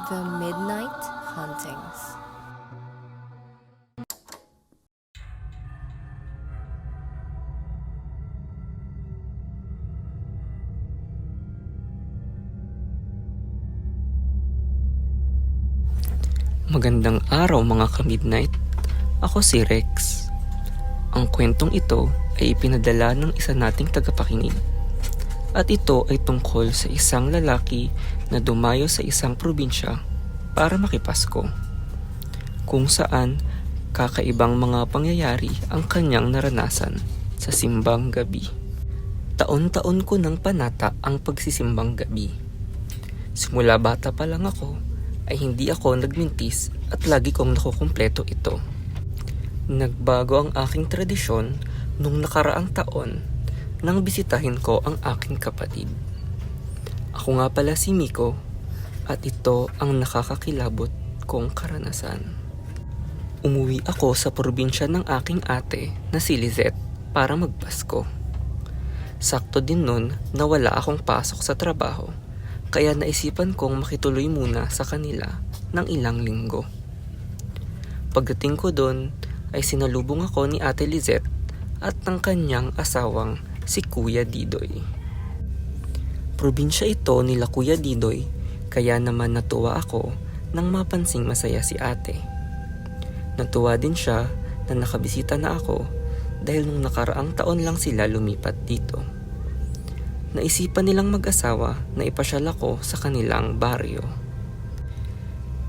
The Midnight Hauntings. Magandang araw mga ka-midnight. Ako si Rex. Ang kwentong ito ay ipinadala ng isa nating tagapakinig. At ito ay tungkol sa isang lalaki na dumayo sa isang probinsya para makipasko. Kung saan kakaibang mga pangyayari ang kanyang naranasan sa simbang gabi. Taon-taon ko nang panata ang pagsisimbang gabi. Simula bata pa lang ako ay hindi ako nagmintis at lagi kong nakukumpleto ito. Nagbago ang aking tradisyon nung nakaraang taon nang bisitahin ko ang aking kapatid. Ako nga pala si Miko at ito ang nakakakilabot kong karanasan. Umuwi ako sa probinsya ng aking ate na si Lizette para magpasko. Sakto din nun na wala akong pasok sa trabaho. Kaya naisipan kong makituloy muna sa kanila ng ilang linggo. Pagdating ko doon ay sinalubong ako ni Ate Lizette at ng kanyang asawang si Kuya Didoy. Probinsya ito nila Kuya Didoy kaya naman natuwa ako nang mapansing masaya si ate. Natuwa din siya na nakabisita na ako dahil nung nakaraang taon lang sila lumipat dito. Naisipan nilang mag-asawa na ipasyal ako sa kanilang baryo.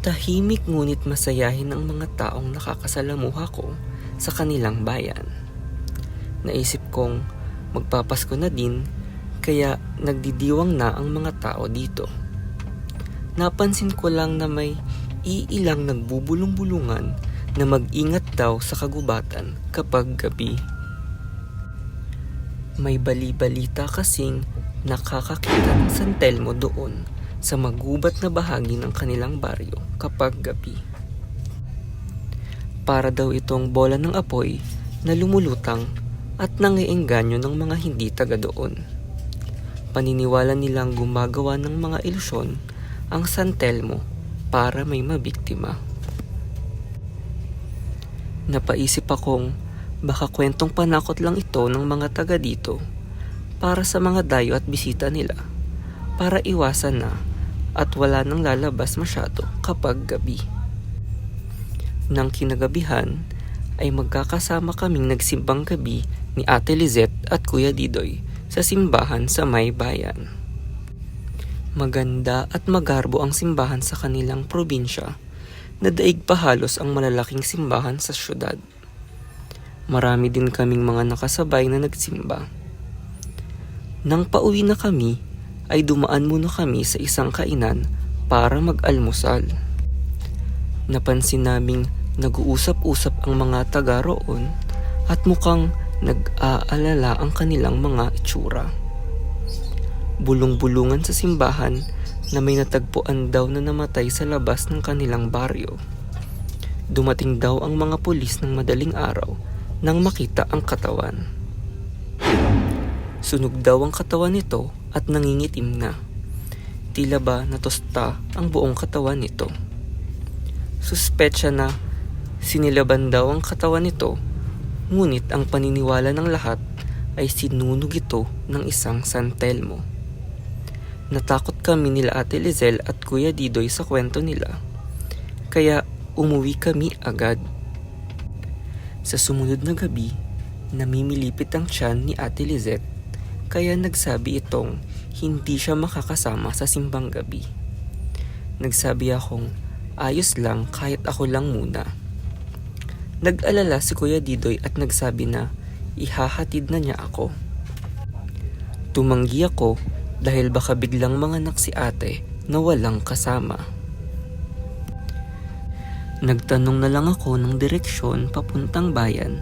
Tahimik ngunit masayahin ang mga taong nakakasalamuha ko sa kanilang bayan. Naisip kong magpapasko na din kaya nagdidiwang na ang mga tao dito. Napansin ko lang na may iilang nagbubulong-bulungan na mag-ingat daw sa kagubatan kapag gabi. May bali-balita kasing nakakakita ng San Telmo doon sa magubat na bahagi ng kanilang baryo kapag gabi. Para daw itong bola ng apoy na lumulutang at nangiengganyo ng mga hindi taga doon. Paniniwala nilang gumagawa ng mga ilusyon ang San Telmo para may mabiktima. Napaisip akong baka kwentong panakot lang ito ng mga taga dito para sa mga dayo at bisita nila para iwasan na at wala nang lalabas masyado kapag gabi. Nang kinagabihan ay magkakasama kaming nagsimbang gabi ni Ate Lizette at Kuya Didoy sa simbahan sa may bayan. Maganda at magarbo ang simbahan sa kanilang probinsya na daig pa halos ang malalaking simbahan sa syudad. Marami din kaming mga nakasabay na nagsimba. Nang pauwi na kami, ay dumaan muna kami sa isang kainan para mag-almusal. Napansin naming nag-uusap-usap ang mga taga roon at mukhang nag-aalala ang kanilang mga itsura. Bulong-bulungan sa simbahan na may natagpuan daw na namatay sa labas ng kanilang baryo. Dumating daw ang mga pulis ng madaling araw nang makita ang katawan. Sunog daw ang katawan nito at nangingitim na. Tila ba natusta ang buong katawan nito. Suspetsya na sinilaban daw ang katawan nito, ngunit ang paniniwala ng lahat ay sinunog ito ng isang San Telmo. Natakot kami nila Ate Lizelle at Kuya Didoy sa kwento nila, kaya umuwi kami agad. Sa sumunod na gabi, namimilipit ang tiyan ni Ate Lizette kaya nagsabi itong hindi siya makakasama sa simbang gabi. Nagsabi akong ayos lang kahit ako lang muna. Nag-alala si Kuya Didoy at nagsabi na ihahatid na niya ako. Tumanggi ako dahil baka biglang manganak si ate na walang kasama. Nagtanong na lang ako ng direksyon papuntang bayan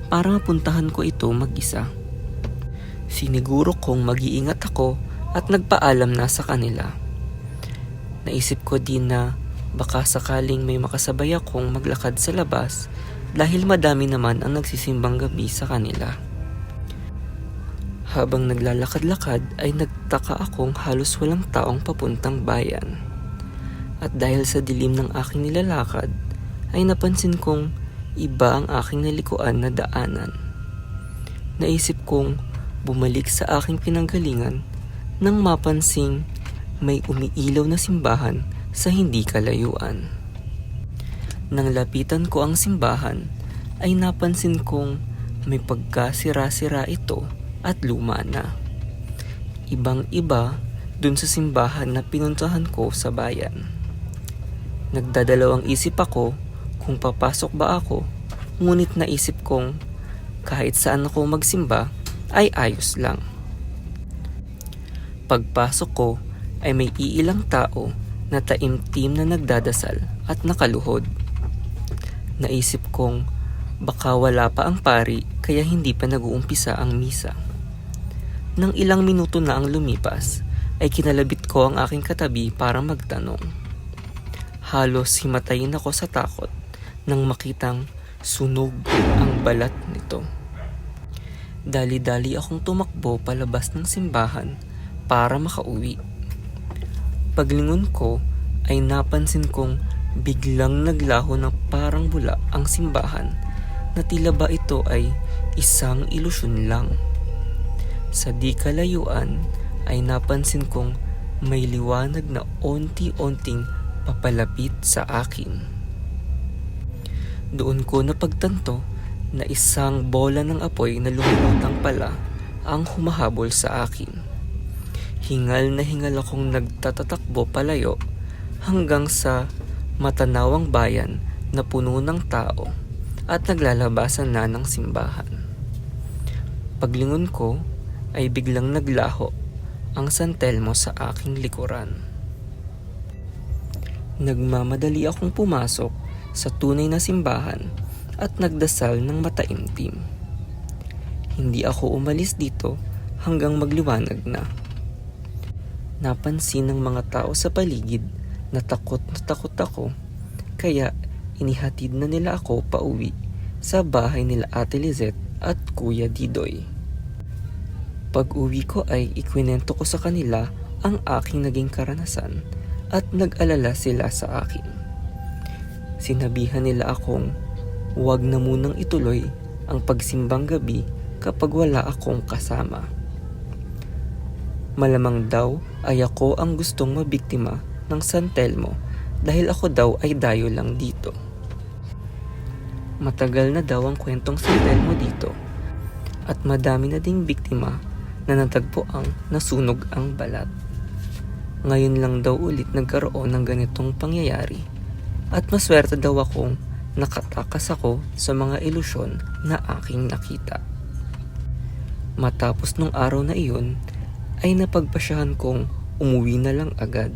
para mapuntahan ko ito mag-isa. Siniguro kong mag-iingat ako at nagpaalam na sa kanila. Naisip ko din na baka sakaling may makasabay akong maglakad sa labas dahil madami naman ang nagsisimbang gabi sa kanila. Habang naglalakad-lakad ay nagtaka akong halos walang taong papuntang bayan. At dahil sa dilim ng aking nilalakad, ay napansin kong iba ang aking nalikuan na daanan. Naisip kong bumalik sa aking pinanggalingan nang mapansing may umiilaw na simbahan sa hindi kalayuan. Nang lapitan ko ang simbahan, ay napansin kong may pagkasira-sira ito at luma na. Ibang-iba dun sa simbahan na pinuntahan ko sa bayan. Nagdadalawang isip ako kung papasok ba ako, ngunit naisip kong kahit saan ako magsimba ay ayos lang. Pagpasok ko ay may iilang tao na taimtim na nagdadasal at nakaluhod. Naisip kong baka wala pa ang pari kaya hindi pa nag-uumpisa ang misa. Nang ilang minuto na ang lumipas, ay kinalabit ko ang aking katabi para magtanong. Halos himatayin ako sa takot nang makitang sunog ang balat nito. Dali-dali akong tumakbo palabas ng simbahan para makauwi. Paglingon ko ay napansin kong biglang naglaho ng parang bula ang simbahan na tila ba ito ay isang ilusyon lang. Sa di kalayuan ay napansin kong may liwanag na onti-onting papalapit sa akin. Doon ko napagtanto na isang bola ng apoy na lumulutang pala ang humahabol sa akin. Hingal na hingal akong nagtatatakbo palayo hanggang sa matanawang bayan na puno ng tao at naglalabasan na ng simbahan. Paglingon ko ay biglang naglaho ang San Telmo sa aking likuran. Nagmamadali akong pumasok sa tunay na simbahan at nagdasal ng mataimtim. Hindi ako umalis dito hanggang magliwanag na. Napansin ng mga tao sa paligid na takot ako, kaya inihatid na nila ako pauwi sa bahay nila Ate Lizette at Kuya Didoy. Pag-uwi ko ay ikwinento ko sa kanila ang aking naging karanasan at nag-alala sila sa akin. Sinabihan nila akong huwag na munang ituloy ang pagsimbang gabi kapag wala akong kasama. Malamang daw ay ako ang gustong mabiktima ng San Telmo dahil ako daw ay dayo lang dito. Matagal na daw ang kwentong San Telmo dito at madami na ding biktima na natagpuang nasunog ang balat. Ngayon lang daw ulit nagkaroon ng ganitong pangyayari at maswerte daw akong nakatakas ako sa mga ilusyon na aking nakita. Matapos nung araw na iyon ay napagpasyahan kong umuwi na lang agad.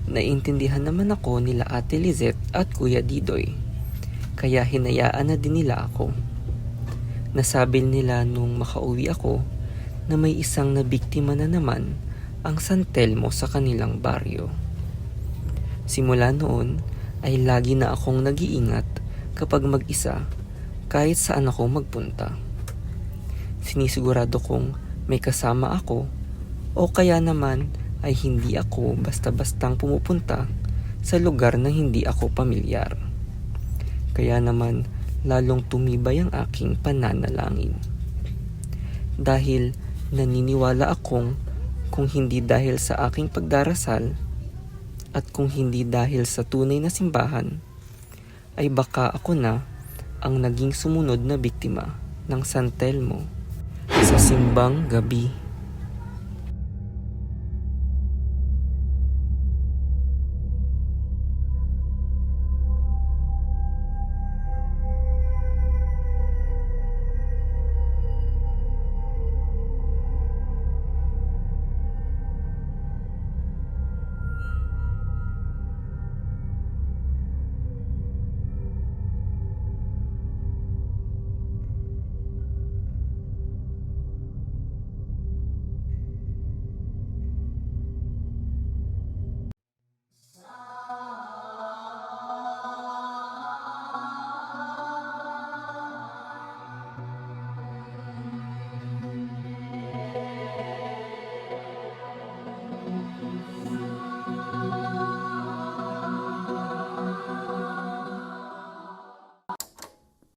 Naintindihan naman ako nila Ate Lizette at Kuya Didoy, kaya hinayaan na din nila ako. Nasabi nila nung makauwi ako na may isang nabiktima na naman ang San Telmo sa kanilang baryo. Simula noon ay lagi na akong nag-iingat kapag mag-isa kahit saan ako magpunta. Sinisigurado kong may kasama ako o kaya naman ay hindi ako basta-bastang pumupunta sa lugar na hindi ako pamilyar. Kaya naman lalong tumibay ang aking pananalangin. Dahil naniniwala akong kung hindi dahil sa aking pagdarasal at kung hindi dahil sa tunay na simbahan, ay baka ako na ang naging sumunod na biktima ng San Telmo sa simbang gabi.